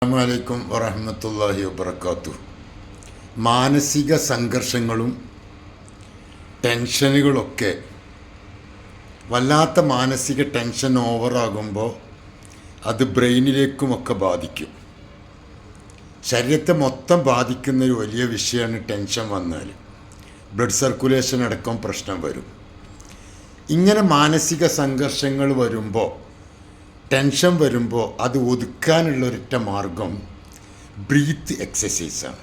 അസ്സലാമു വറഹ്മത്തുള്ളാഹി വബറകാതുഹു. മാനസിക സംഘർഷങ്ങളും ടെൻഷനുകളൊക്കെ വല്ലാത്ത മാനസിക ടെൻഷൻ ഓവറാകുമ്പോൾ അത് ബ്രെയിനിലേക്കുമൊക്കെ ബാധിക്കും. ശരീരത്തെ മൊത്തം ബാധിക്കുന്ന ഒരു വലിയ വിഷയമാണ് ടെൻഷൻ വന്നാൽ. ബ്ലഡ് സർക്കുലേഷൻ അടക്കം പ്രശ്നം വരും. ഇങ്ങനെ മാനസിക സംഘർഷങ്ങൾ വരുമ്പോൾ, ടെൻഷൻ വരുമ്പോൾ അത് ഒതുക്കാനുള്ള ഒരൊറ്റ മാർഗം ബ്രീത്ത് എക്സസൈസാണ്.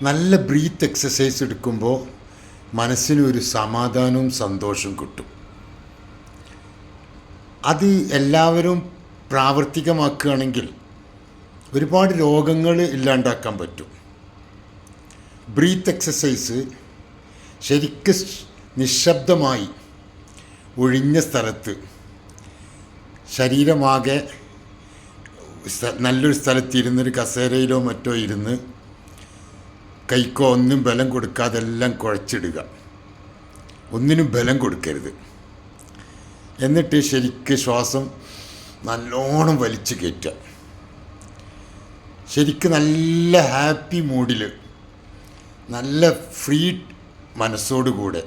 നല്ല ബ്രീത്ത് എക്സസൈസ് എടുക്കുമ്പോൾ മനസ്സിനൊരു സമാധാനവും സന്തോഷവും കിട്ടും. അത് എല്ലാവരും പ്രാവർത്തികമാക്കുകയാണെങ്കിൽ ഒരുപാട് രോഗങ്ങൾ ഇല്ലാണ്ടാക്കാൻ പറ്റും. ബ്രീത്ത് എക്സസൈസ് ശരിക്കും നിശബ്ദമായി ഒഴിഞ്ഞ സ്ഥലത്ത്, ശരീരമാകെ നല്ലൊരു സ്ഥലത്തിരുന്നൊരു കസേരയിലോ മറ്റോ ഇരുന്ന് കൈക്കോ ഒന്നും ബലം കൊടുക്കാതെ എല്ലാം കുഴച്ചിടുക. ഒന്നിനും ബലം കൊടുക്കരുത്. എന്നിട്ട് ശരിക്ക് ശ്വാസം നല്ലോണം വലിച്ചു കയറ്റുക. ശരിക്ക് നല്ല ഹാപ്പി മൂഡിൽ, നല്ല ഫ്രീ മനസ്സോടുകൂടെ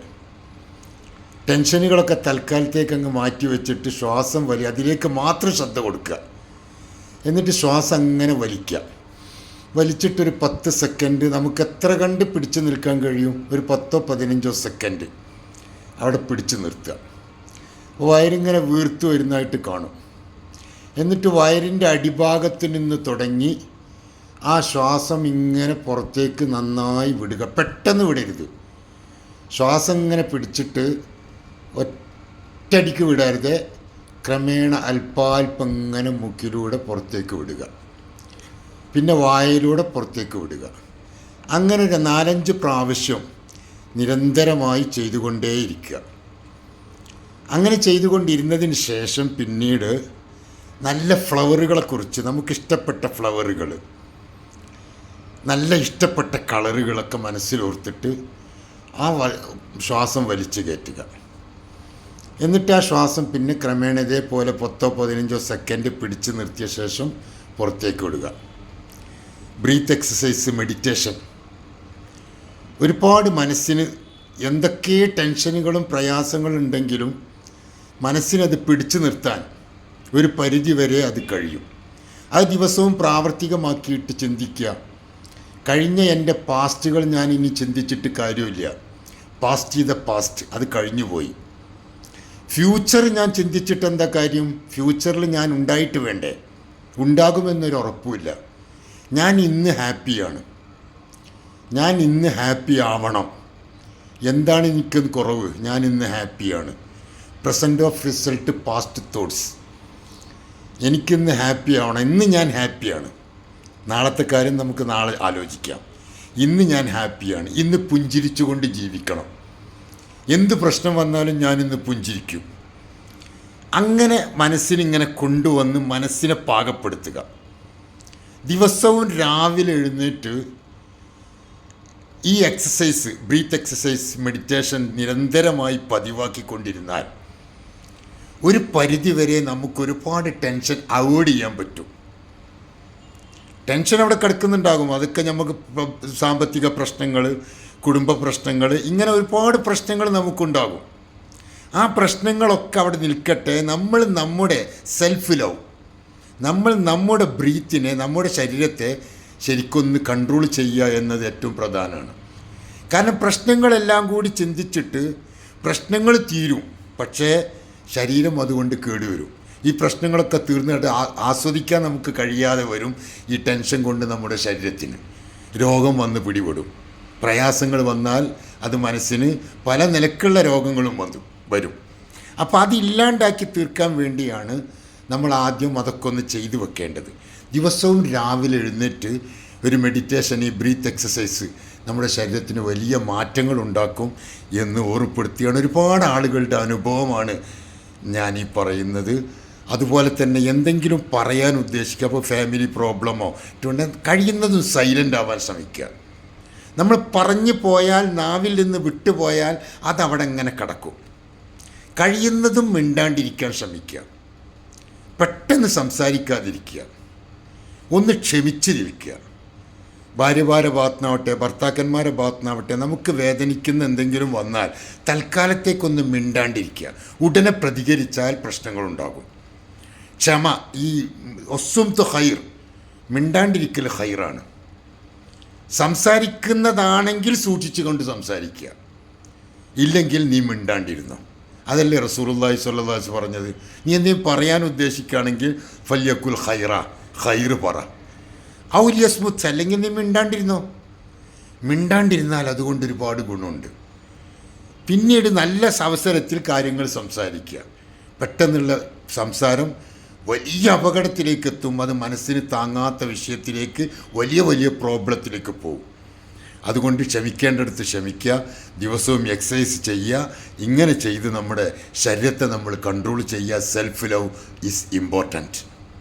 ടെൻഷനുകളൊക്കെ തൽക്കാലത്തേക്ക് അങ്ങ് മാറ്റി വെച്ചിട്ട് ശ്വാസം അതിലേക്ക് മാത്രം ശ്രദ്ധ കൊടുക്കുക. എന്നിട്ട് ശ്വാസം അങ്ങനെ വലിക്കുക. വലിച്ചിട്ടൊരു 10 സെക്കൻഡ്, നമുക്ക് എത്ര കണ്ട് പിടിച്ചു നിൽക്കാൻ കഴിയും, ഒരു 10-15 സെക്കൻഡ് അവിടെ പിടിച്ചു നിർത്തുക. വയറിങ്ങനെ വീർത്തു വരുന്നതായിട്ട് കാണും. എന്നിട്ട് വയറിൻ്റെ അടിഭാഗത്ത് നിന്ന് തുടങ്ങി ആ ശ്വാസം ഇങ്ങനെ പുറത്തേക്ക് നന്നായി വിടുക. പെട്ടെന്ന് വിടരുത്. ശ്വാസം ഇങ്ങനെ പിടിച്ചിട്ട് ഒറ്റടിക്ക് വിടരുത്. ക്രമേണ അല്പാൽപ്പം ഇങ്ങനെ മൂക്കിലൂടെ പുറത്തേക്ക് വിടുക, പിന്നെ വായയിലൂടെ പുറത്തേക്ക് വിടുക. അങ്ങനെ ഒരു 4-5 പ്രാവശ്യം നിരന്തരമായി ചെയ്തുകൊണ്ടേയിരിക്കുക. അങ്ങനെ ചെയ്തുകൊണ്ടിരുന്നതിന് ശേഷം പിന്നീട് നല്ല ഫ്ലവറുകളെക്കുറിച്ച്, നമുക്കിഷ്ടപ്പെട്ട ഫ്ലവറുകൾ, നല്ല ഇഷ്ടപ്പെട്ട കളറുകളൊക്കെ മനസ്സിലോർത്തിട്ട് ആ ശ്വാസം വലിച്ചു കയറ്റുക. എന്നിട്ട് ആ ശ്വാസം പിന്നെ ക്രമേണ ഇതേപോലെ 10-15 സെക്കൻഡ് പിടിച്ച് നിർത്തിയ ശേഷം പുറത്തേക്ക് വിടുക. ബ്രീത്ത് എക്സസൈസ്, മെഡിറ്റേഷൻ ഒരുപാട് മനസ്സിന് എന്തൊക്കെ ടെൻഷനുകളും പ്രയാസങ്ങളും ഉണ്ടെങ്കിലും മനസ്സിനത് പിടിച്ചു നിർത്താൻ ഒരു പരിധി വരെ അത് കഴിയും. അത് ദിവസവും പ്രാവർത്തികമാക്കിയിട്ട് ചിന്തിക്കുക. കഴിഞ്ഞ എൻ്റെ പാസ്റ്റുകൾ ഞാൻ ഇനി ചിന്തിച്ചിട്ട് കാര്യമില്ല. പാസ്റ്റ് ചെയ്ത പാസ്റ്റ്, അത് കഴിഞ്ഞു പോയി. ഫ്യൂച്ചർ ഞാൻ ചിന്തിച്ചിട്ട് എന്താ കാര്യം? ഫ്യൂച്ചറിൽ ഞാൻ ഉണ്ടായിട്ട് വേണ്ടേ? ഉണ്ടാകുമെന്നൊരു ഉറപ്പുമില്ല. ഞാൻ ഇന്ന് ഹാപ്പിയാണ്. ഞാൻ ഇന്ന് ഹാപ്പി ആവണം. എന്താണ് എനിക്കത് കുറവ്? ഞാൻ ഇന്ന് ഹാപ്പിയാണ്. Present of result past thoughts. എനിക്കിന്ന് ഹാപ്പി ആവണം. ഇന്ന് ഞാൻ ഹാപ്പിയാണ്. നാളത്തെ കാര്യം നമുക്ക് നാളെ ആലോചിക്കാം. ഇന്ന് ഞാൻ ഹാപ്പിയാണ്. ഇന്ന് പുഞ്ചിരിച്ചുകൊണ്ട് ജീവിക്കണം. എന്ത് പ്രശ്നം വന്നാലും ഞാനിന്ന് പുഞ്ചിരിക്കും. അങ്ങനെ മനസ്സിനിങ്ങനെ കൊണ്ടുവന്ന് മനസ്സിനെ പാകപ്പെടുത്തുക. ദിവസവും രാവിലെ എഴുന്നേറ്റ് ഈ എക്സസൈസ്, ബ്രീത്ത് എക്സസൈസ്, മെഡിറ്റേഷൻ നിരന്തരമായി പതിവാക്കിക്കൊണ്ടിരുന്നാൽ ഒരു പരിധിവരെ നമുക്കൊരുപാട് ടെൻഷൻ അവോയ്ഡ് ചെയ്യാൻ പറ്റും. ടെൻഷൻ അവിടെ കിടക്കുന്നുണ്ടാകും. അതൊക്കെ നമുക്ക് സാമ്പത്തിക പ്രശ്നങ്ങൾ, കുടുംബ പ്രശ്നങ്ങൾ, ഇങ്ങനെ ഒരുപാട് പ്രശ്നങ്ങൾ നമുക്കുണ്ടാകും. ആ പ്രശ്നങ്ങളൊക്കെ അവിടെ നിൽക്കട്ടെ. നമ്മൾ നമ്മുടെ സെൽഫ് ലവ്, നമ്മൾ നമ്മുടെ ബ്രീത്തിനെ, നമ്മുടെ ശരീരത്തെ ശരിക്കൊന്ന് കൺട്രോൾ ചെയ്യുക എന്നത് ഏറ്റവും പ്രധാനമാണ്. കാരണം പ്രശ്നങ്ങളെല്ലാം കൂടി ചിന്തിച്ചിട്ട് പ്രശ്നങ്ങൾ തീരും, പക്ഷേ ശരീരം അതുകൊണ്ട് കേടുവരും. ഈ പ്രശ്നങ്ങളൊക്കെ തീർന്നിട്ട് ആസ്വദിക്കാൻ നമുക്ക് കഴിയാതെ വരും. ഈ ടെൻഷൻ കൊണ്ട് നമ്മുടെ ശരീരത്തിന് രോഗം വന്ന് പിടിപെടും. പ്രയാസങ്ങൾ വന്നാൽ അത് മനസ്സിന് പല നിലക്കുള്ള രോഗങ്ങളും വരും. അപ്പോൾ അതില്ലാണ്ടാക്കി തീർക്കാൻ വേണ്ടിയാണ് നമ്മൾ ആദ്യം അതൊക്കെ ഒന്ന് ചെയ്തു വെക്കേണ്ടത്. ദിവസവും രാവിലെ എഴുന്നേറ്റ് ഒരു മെഡിറ്റേഷൻ, ഈ ബ്രീത്ത് എക്സസൈസ് നമ്മുടെ ശരീരത്തിന് വലിയ മാറ്റങ്ങൾ ഉണ്ടാക്കും എന്ന് ഓർമ്മപ്പെടുത്തിയാണ്. ഒരുപാട് ആളുകളുടെ അനുഭവമാണ് ഞാൻ ഈ പറയുന്നത്. അതുപോലെ തന്നെ എന്തെങ്കിലും പറയാൻ ഉദ്ദേശിക്കുക, അപ്പോൾ ഫാമിലി പ്രോബ്ലമോ കഴിയുന്നതും സൈലൻ്റ് ആവാൻ ശ്രമിക്കുക. നമ്മൾ പറഞ്ഞു പോയാൽ, നാവിൽ നിന്ന് വിട്ടുപോയാൽ അതവിടെ ഇങ്ങനെ കിടക്കും. കഴിയുന്നതും മിണ്ടാണ്ടിരിക്കാൻ ശ്രമിക്കുക. പെട്ടെന്ന് സംസാരിക്കാതിരിക്കുക. ഒന്ന് ക്ഷമിച്ചിരിക്കുക. ഭാര്യമാരുടെ ഭാഗത്തുനിന്നാവട്ടെ ഭർത്താക്കന്മാരുടെ ഭാഗത്തുനിന്നാവട്ടെ നമുക്ക് വേദനിക്കുന്ന എന്തെങ്കിലും വന്നാൽ തൽക്കാലത്തേക്കൊന്ന് മിണ്ടാണ്ടിരിക്കുക. ഉടനെ പ്രതികരിച്ചാൽ പ്രശ്നങ്ങളുണ്ടാകും. ക്ഷമ, ഈ ഒസ്സുംതു ഖൈർ, മിണ്ടാണ്ടിരിക്കൽ ഖൈറാണ്. സംസാരിക്കുന്നതാണെങ്കിൽ സൂക്ഷിച്ചു കൊണ്ട് സംസാരിക്കുക, ഇല്ലെങ്കിൽ നീ മിണ്ടാണ്ടിരുന്നു. അതല്ലേ റസൂലുള്ളാഹി സ്വല്ലല്ലാഹു അലൈഹി വസല്ലം പറഞ്ഞത്. നീ എന്തെങ്കിലും പറയാൻ ഉദ്ദേശിക്കുകയാണെങ്കിൽ ഫല്യക്കുൽ ഖൈറ, ഖൈർ പറ. ഔലിയസ്മുത്ത്, അല്ലെങ്കിൽ നീ മിണ്ടാണ്ടിരുന്നോ. മിണ്ടാണ്ടിരുന്നാൽ അതുകൊണ്ട് ഒരുപാട് ഗുണമുണ്ട്. പിന്നീട് നല്ല അവസരത്തിൽ കാര്യങ്ങൾ സംസാരിക്കുക. പെട്ടെന്നുള്ള സംസാരം വലിയ അപകടത്തിലേക്ക് എത്തും. അത് മനസ്സിന് താങ്ങാത്ത വിഷയത്തിലേക്ക്, വലിയ വലിയ പ്രോബ്ലത്തിലേക്ക് പോകും. അതുകൊണ്ട് ക്ഷമിക്കേണ്ടടുത്ത് ക്ഷമിക്കുക, ദിവസവും എക്സസൈസ് ചെയ്യുക. ഇങ്ങനെ ചെയ്ത് നമ്മുടെ ശരീരത്തെ നമ്മൾ കൺട്രോൾ ചെയ്യുക. Self love is important.